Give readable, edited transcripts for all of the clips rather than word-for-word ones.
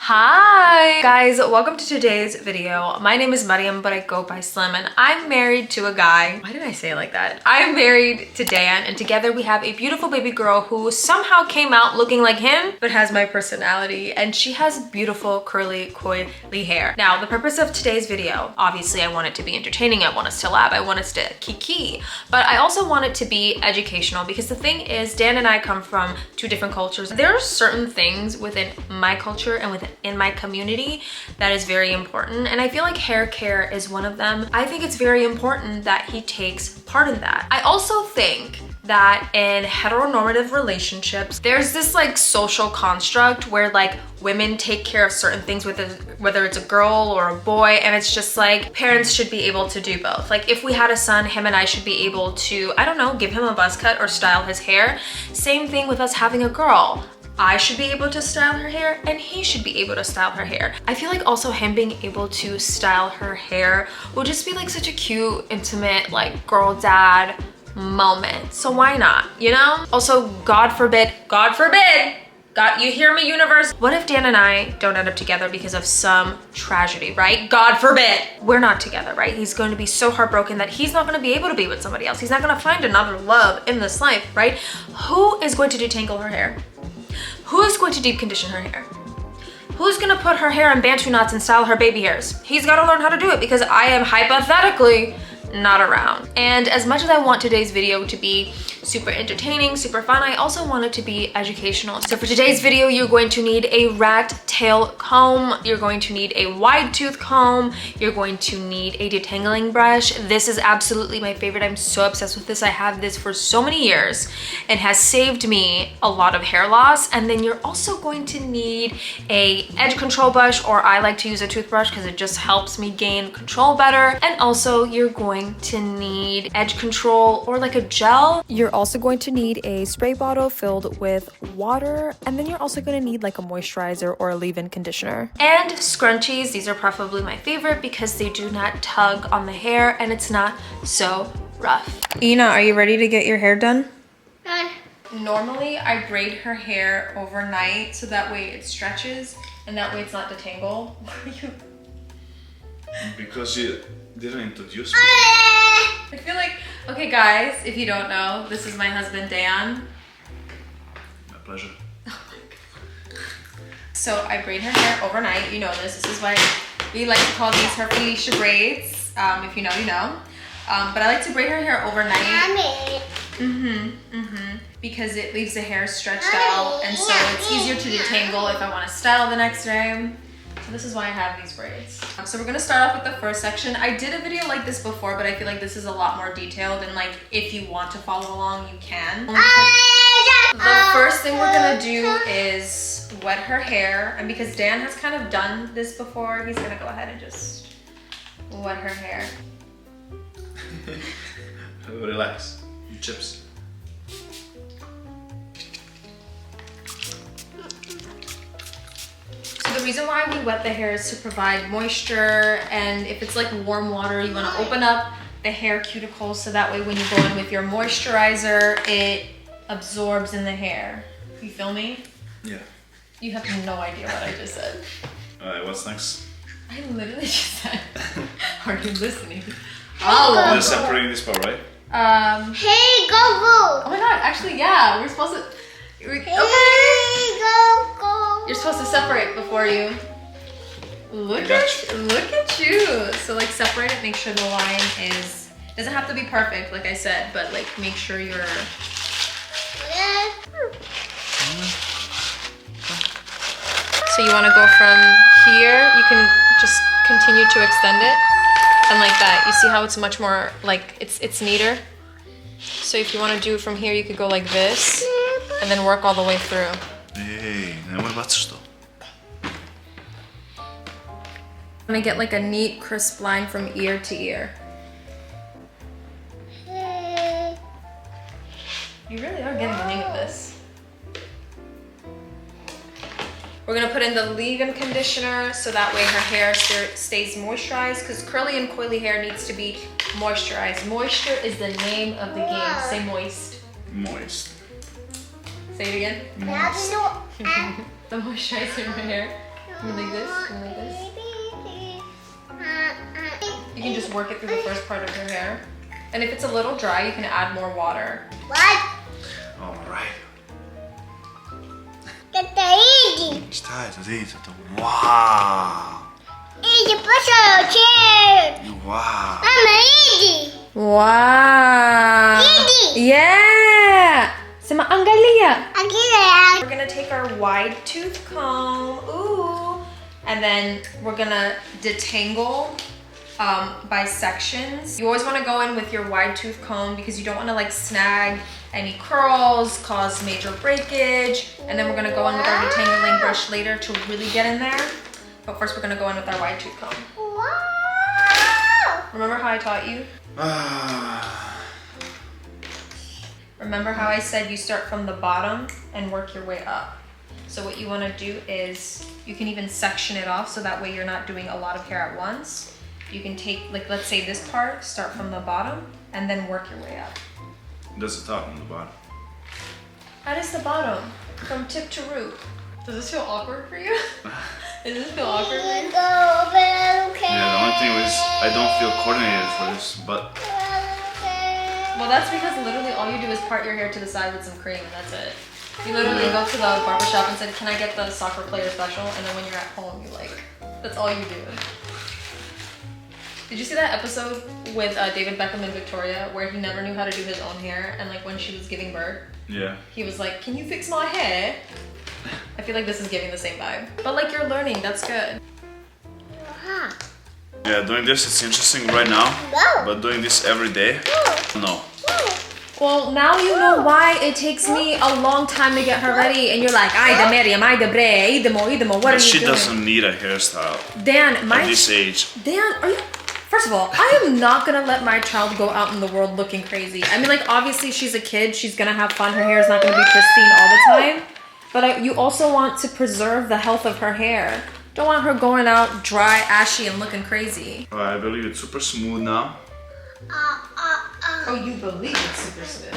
Hi guys, welcome to today's video. My name is Mariam, but I go by Slim, and I'm married to a guy. Why did I say it like that? I'm married to Dan, and together we have a beautiful baby girl who somehow came out looking like him, but has my personality, and she has beautiful curly coily hair. Now, the purpose of today's video, obviously I want it to be entertaining, I want us to laugh, I want us to kiki, but I also want it to be educational, because the thing is, Dan and I come from two different cultures. There are certain things within my culture and in my community that is very important, and I feel like hair care is one of them. I think it's very important that he takes part in that. I also think that in heteronormative relationships, there's this like social construct where like women take care of certain things with whether it's a girl or a boy, and it's just like parents should be able to do both. Like if we had a son, him and I should be able to, I don't know, give him a buzz cut or style his hair. Same thing with us having a girl. I should be able to style her hair and he should be able to style her hair. I feel like also him being able to style her hair will just be like such a cute, intimate, like girl dad moment. So why not, you know? Also, God forbid, God, you hear me, universe? What if Dan and I don't end up together because of some tragedy, right? God forbid. We're not together, right? He's going to be so heartbroken that he's not going to be able to be with somebody else. He's not going to find another love in this life, right? Who is going to detangle her hair? Who is going to deep condition her hair? Who's gonna put her hair in bantu knots and style her baby hairs? He's gotta learn how to do it because I am hypothetically not around. And as much as I want today's video to be super entertaining, super fun, I also want it to be educational. So for today's video, you're going to need a rat tail comb, you're going to need a wide tooth comb, you're going to need a detangling brush. This is absolutely my favorite. I'm so obsessed with this. I have this for so many years and has saved me a lot of hair loss. And then you're also going to need a edge control brush, or I like to use a toothbrush because it just helps me gain control better. And also you're going to need edge control or like a gel. You're also going to need a spray bottle filled with water, and then you're also going to need like a moisturizer or a leave-in conditioner. And scrunchies. These are preferably my favorite because they do not tug on the hair and it's not so rough. Ina, are you ready to get your hair done? Normally I braid her hair overnight so that way it stretches and that way it's not detangle. Because you didn't introduce me. I feel like, okay guys, if you don't know, this is my husband Dan. My pleasure. Oh my God. So I braid her hair overnight, you know this. This is why we like to call these her Felicia braids. If you know, you know. But I like to braid her hair overnight. Because it leaves the hair stretched out, and so it's easier to detangle if I want to style the next day. So this is why I have these braids. So we're gonna start off with the first section. I did a video like this before, but I feel like this is a lot more detailed, and like if you want to follow along, you can. The first thing we're gonna do is wet her hair, and because Dan has kind of done this before, he's gonna go ahead and just wet her hair. Relax. Chips. The reason why we wet the hair is to provide moisture, and if it's like warm water, you want to open up the hair cuticles so that way when you go in with your moisturizer, it absorbs in the hair. You feel me? Yeah. You have no idea what I just said. Alright, what's next? I literally just said, are you listening? Oh! You're separating this part, right? Hey, go! Oh my god, actually, yeah, we're supposed to... Okay. Hey, go! You're supposed to separate before you... Look at you. So like separate it, make sure the line is... Doesn't have to be perfect, like I said, but like make sure you're... So you want to go from here, you can just continue to extend it. And like that, you see how it's much more, like, it's neater? So if you want to do it from here, you could go like this, and then work all the way through. Hey, nemoj bacaš to. I'm gonna get like a neat, crisp line from ear to ear. You really are getting the hang of this. We're gonna put in the leave-in conditioner so that way her hair stays moisturized, because curly and coily hair needs to be moisturized. Moisture is the name of the game. Say moist. Moist. Say it again. Moist. The moisturizer in her hair. You like this? You like this? You can just work it through the first part of your hair. And if it's a little dry, you can add more water. What? All right. Šta je to? Vidite to? Wow. Easy, push on your chair. Wow. Mama, easy. Wow. Easy. Yeah. Sama Angalia. I get it. We're gonna take our wide tooth comb. Ooh. And then we're gonna detangle by sections. You always want to go in with your wide tooth comb because you don't want to like snag any curls, cause major breakage. And then we're going to go in with our detangling brush later to really get in there. But first we're going to go in with our wide tooth comb. Wow. Remember how I taught you? Remember how I said you start from the bottom and work your way up? So what you want to do is you can even section it off so that way you're not doing a lot of hair at once. You can take, like, let's say this part, start from the bottom, and then work your way up. There's a top on the bottom. How does the bottom? From tip to root. Does this feel awkward for you? Does this feel awkward for you? Yeah, the only thing is I don't feel coordinated for this, but Well, that's because literally all you do is part your hair to the side with some cream, and that's it. You literally go to the barbershop and said, can I get the soccer player special? And then when you're at home, you like, that's all you do. Did you see that episode with David Beckham and Victoria where he never knew how to do his own hair, and like when she was giving birth, yeah. he was like, can you fix my hair? I feel like this is giving the same vibe. But like you're learning, that's good. Yeah, doing this it's interesting right now, No. but doing this every day, no. Well, now you know why it takes me a long time to get her ready, and you're like, Aida Miriam, Aida Bre, Idemo, what But are you she doing? doesn't need a hairstyle Dan, at this age. Dan, are you... First of all, I am not gonna let my child go out in the world looking crazy. I mean, like, obviously she's a kid, she's gonna have fun, her hair is not gonna be pristine all the time. But you also want to preserve the health of her hair. Don't want her going out dry, ashy, and looking crazy. I believe it's super smooth now. Oh, you believe it's super smooth.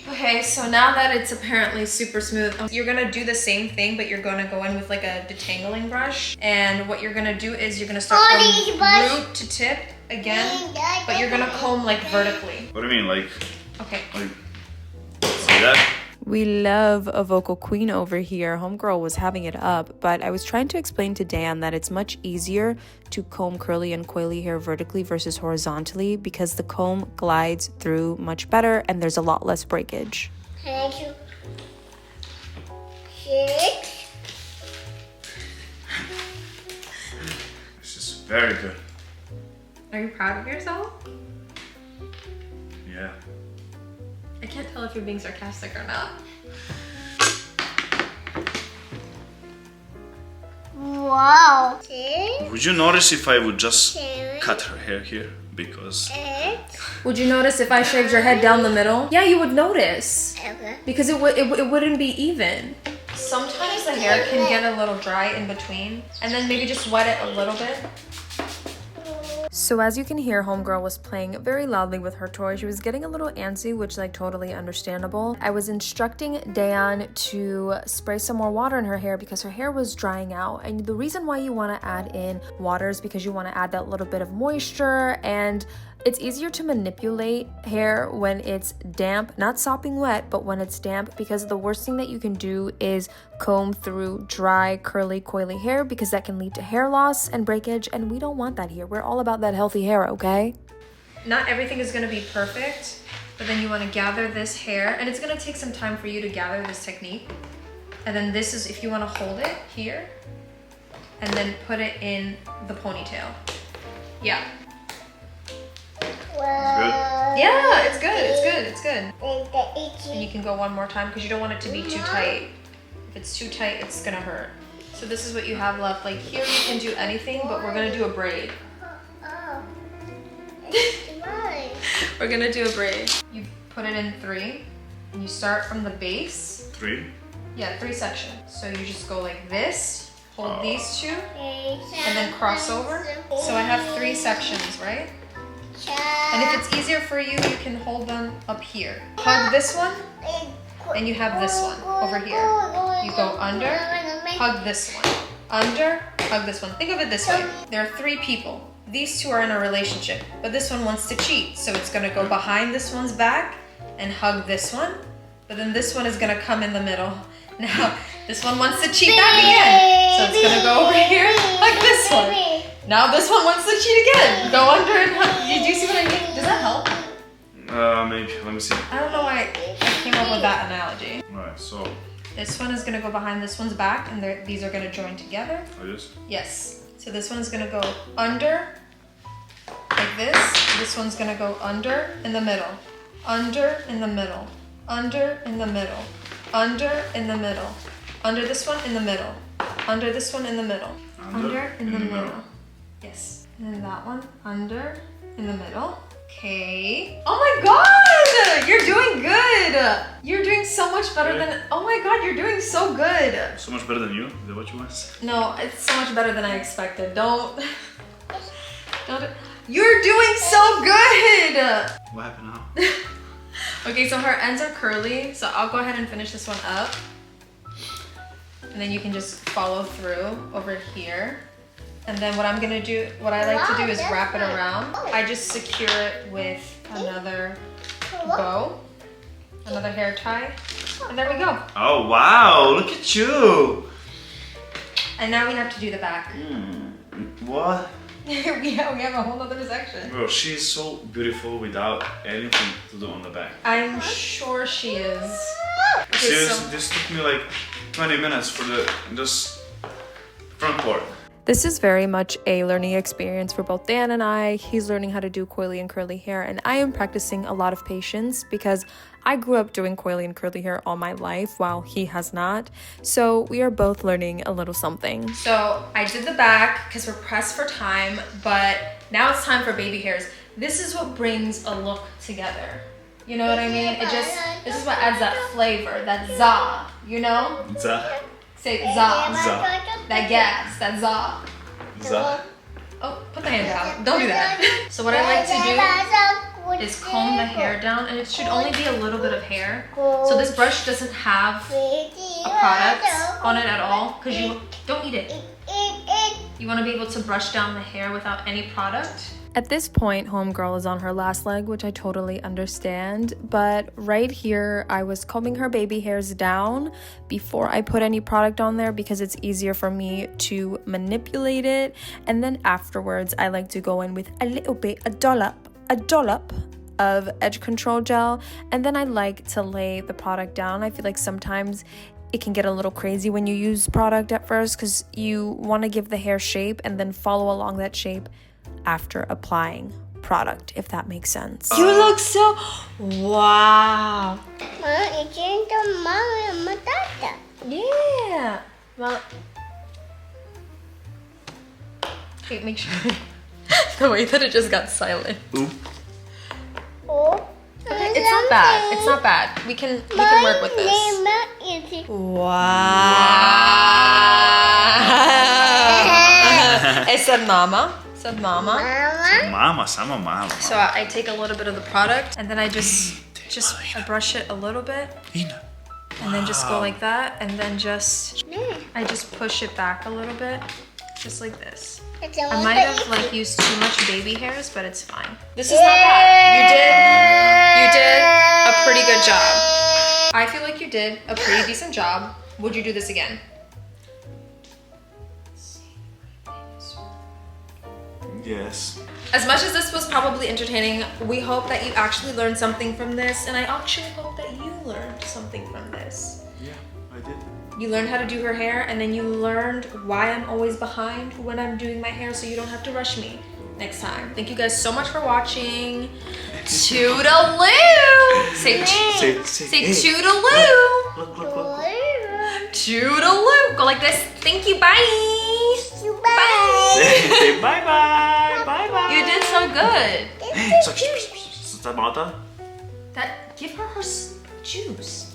Okay, so now that it's apparently super smooth, you're gonna do the same thing, but you're gonna go in with like a detangling brush. And what you're gonna do is you're gonna start from root to tip again, but you're gonna comb like vertically. What do you mean, like Okay. see that? We love a vocal queen over here. Homegirl was having it up, but I was trying to explain to Dan that it's much easier to comb curly and coily hair vertically versus horizontally because the comb glides through much better and there's a lot less breakage. 6. This is very good. Are you proud of yourself? Yeah. I can't tell if you're being sarcastic or not. Wow. 6. Would you notice if I would just cut her hair here? Because Would you notice if I shaved your head down the middle? Yeah, you would notice. Okay. Because it wouldn't be even. Sometimes the hair can get a little dry in between, and then maybe just wet it a little bit. So as you can hear, Homegirl was playing very loudly with her toy. She was getting a little antsy, which like totally understandable. I was instructing Dejan to spray some more water in her hair because her hair was drying out. And the reason why you want to add in water is because you want to add that little bit of moisture, and it's easier to manipulate hair when it's damp, not sopping wet, but when it's damp, because the worst thing that you can do is comb through dry, curly, coily hair because that can lead to hair loss and breakage, and we don't want that here. We're all about that healthy hair, okay? Not everything is going to be perfect, but then you want to gather this hair, and it's going to take some time for you to gather this technique. And then this is if you want to hold it here and then put it in the ponytail. Yeah. Yeah, it's good, it's good, it's good. And you can go one more time because you don't want it to be too tight. If it's too tight, it's gonna hurt. So this is what you have left. Like here you can do anything, but we're gonna do a braid. We're gonna do a braid. You put it in 3, and you start from the base. 3. Yeah, 3 sections. So you just go like this, hold these 2, and then cross over. So I have 3 sections, right? And if it's easier for you, you can hold them up here. Hug this one, and you have this one over here. You go under, hug this one. under, hug this one. Think of it this way. There are 3 people. These 2 are in a relationship, but this one wants to cheat. So it's gonna go behind this one's back and hug this one. But then this one is gonna come in the middle. Now, this one wants to cheat back again. So it's gonna go over here, hug this one. Now this one wants to cheat again. Go under and hug. Do you see what I mean? Does that help? Maybe. Let me see. I don't know why I came up with that analogy. Alright, so. This one is gonna go behind this one's back, and these are gonna join together. Oh, yes? Yes. So this one's gonna go under, like this. This one's gonna go under in the middle. Under in the middle. Under in the middle. Under in the middle. Under this one in the middle. Under this one in the middle. Under in the middle. Yes. And then that one, under in the middle. Okay. Oh my god! You're doing good! You're doing so much better than... Oh my god, you're doing so good! So much better than you? Is that what you want? No, it's so much better than I expected. Don't... You're doing so good! What happened now? Okay, so her ends are curly, so I'll go ahead and finish this one up. And then you can just follow through over here. And then what I'm gonna do, what I like to do is wrap it around. I just secure it with another bow, another hair tie, and there we go. Oh wow, look at you! And now we have to do the back. What? we have a whole other section. Bro, she's so beautiful without anything to do on the back. I'm sure she is. Okay, Seriously, this took me like 20 minutes for the just front part. This is very much a learning experience for both Dan and I. He's learning how to do coily and curly hair, and I am practicing a lot of patience because I grew up doing coily and curly hair all my life while he has not. So we are both learning a little something. So I did the back because we're pressed for time, but now it's time for baby hairs. This is what brings a look together. You know what I mean? This is what adds that flavor, that za, you know? Za. Say za. Za. That gas, that za. Za. Oh, put the hand down. Don't do that. So what I like to do is comb the hair down, and it should only be a little bit of hair. So this brush doesn't have a product on it at all, because you don't need it. You want to be able to brush down the hair without any product. At this point, homegirl is on her last leg, which I totally understand, but right here, I was combing her baby hairs down before I put any product on there because it's easier for me to manipulate it, and then afterwards, I like to go in with a little bit, a dollop of edge control gel, and then I like to lay the product down. I feel like sometimes it can get a little crazy when you use product at first because you want to give the hair shape and then follow along that shape after applying product, if that makes sense. You look so... Wow. Yeah. Well... Okay, make sure... The way that it just got silent. Oop. Okay, it's not bad. It's not bad. We can work with this. Wow. It said mama. It said mama. Mama, sama mama. So I take a little bit of the product and then I just I brush it a little bit. And then just go like that, and then I just push it back a little bit, just like this. I might have like used too much baby hairs, but it's fine. This is not bad. You did a pretty good job. I feel like you did a pretty decent job. Would you do this again? Yes. As much as this was probably entertaining, we hope that you actually learned something from this, and I actually hope that you learned something from this. Yeah, I did. You learned how to do her hair, and then you learned why I'm always behind when I'm doing my hair, so you don't have to rush me next time. Thank you guys so much for watching. Toodaloo! Say toodaloo! Look. Toodaloo! Go like this. Thank you, bye! Bye! Say bye-bye! Bye-bye! You did so good. So, is that Martha? Give her juice.